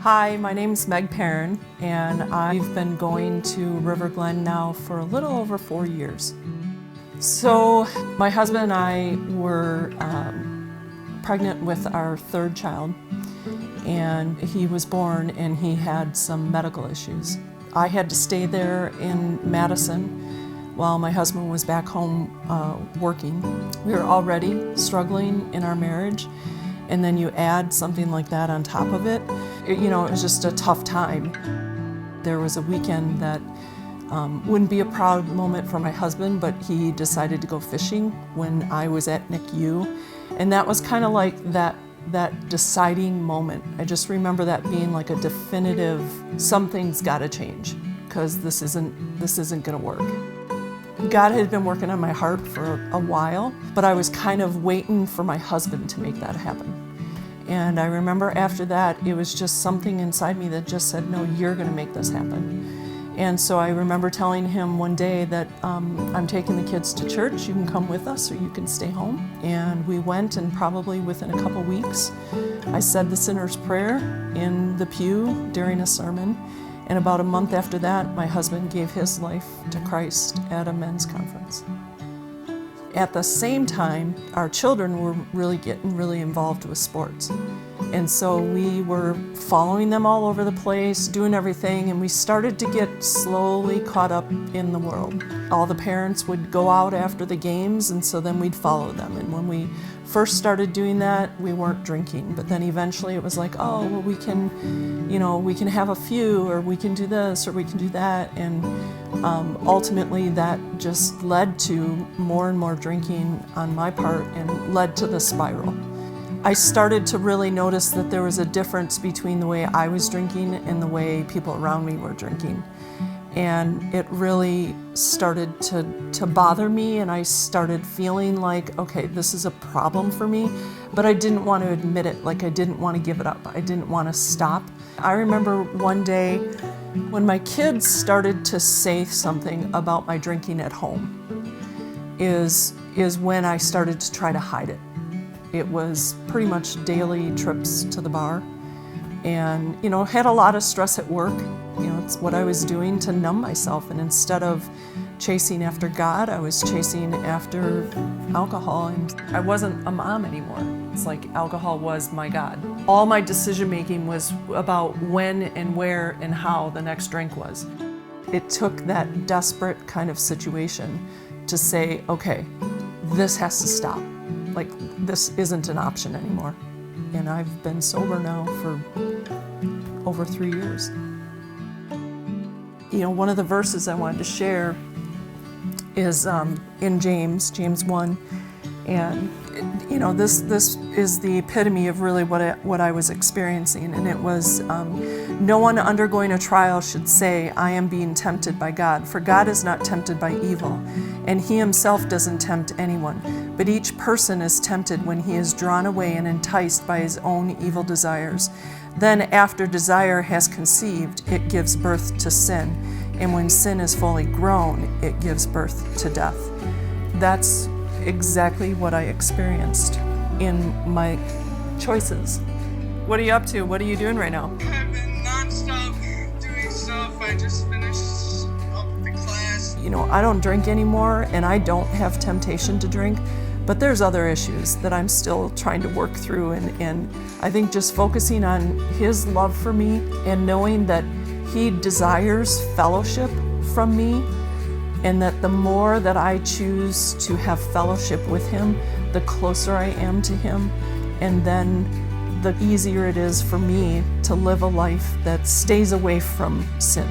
Hi, my name's Meg Perrin, and I've been going to River Glen now for a little over 4 years. So my husband and I were pregnant with our third child, and he was born and he had some medical issues. I had to stay there in Madison while my husband was back home working. We were already struggling in our marriage, and then you add something like that on top of it. It was just a tough time. There was a weekend that wouldn't be a proud moment for my husband, but he decided to go fishing when I was at NICU. And that was kind of like that deciding moment. I just remember that being like a definitive, something's gotta change, because this isn't gonna work. God had been working on my heart for a while, but I was kind of waiting for my husband to make that happen. And I remember after that, it was just something inside me that just said, no, you're gonna make this happen. And so I remember telling him one day that I'm taking the kids to church, you can come with us or you can stay home. And we went, and probably within a couple weeks, I said the sinner's prayer in the pew during a sermon. And about a month after that, my husband gave his life to Christ at a men's conference. At the same time, our children were getting really involved with sports. And so we were following them all over the place, doing everything, and we started to get slowly caught up in the world. All the parents would go out after the games, and so then we'd follow them. And when we first started doing that, we weren't drinking, but then eventually it was like, oh, well, we can have a few, or we can do this, or we can do that. And ultimately that just led to more and more drinking on my part and led to the spiral. I started to really notice that there was a difference between the way I was drinking and the way people around me were drinking. And it really started to bother me, and I started feeling like, okay, this is a problem for me, but I didn't want to admit it. Like, I didn't want to give it up. I didn't want to stop. I remember one day when my kids started to say something about my drinking at home is when I started to try to hide it. It was pretty much daily trips to the bar, and had a lot of stress at work. It's what I was doing to numb myself, and instead of chasing after God, I was chasing after alcohol, and I wasn't a mom anymore. It's like alcohol was my God. All my decision making was about when and where and how the next drink was. It took that desperate kind of situation to say, okay, this has to stop. Like, this isn't an option anymore. And I've been sober now for over 3 years. One of the verses I wanted to share is in James 1. And this is the epitome of really what I was experiencing. And it was, no one undergoing a trial should say, I am being tempted by God, for God is not tempted by evil, and he himself doesn't tempt anyone. But each person is tempted when he is drawn away and enticed by his own evil desires. Then after desire has conceived, it gives birth to sin. And when sin is fully grown, it gives birth to death. That's exactly what I experienced in my choices. What are you up to? What are you doing right now? I've been nonstop doing stuff. I just finished up the class. I don't drink anymore, and I don't have temptation to drink, but there's other issues that I'm still trying to work through, and I think just focusing on his love for me and knowing that he desires fellowship from me, and that the more that I choose to have fellowship with him, the closer I am to him, and then the easier it is for me to live a life that stays away from sin.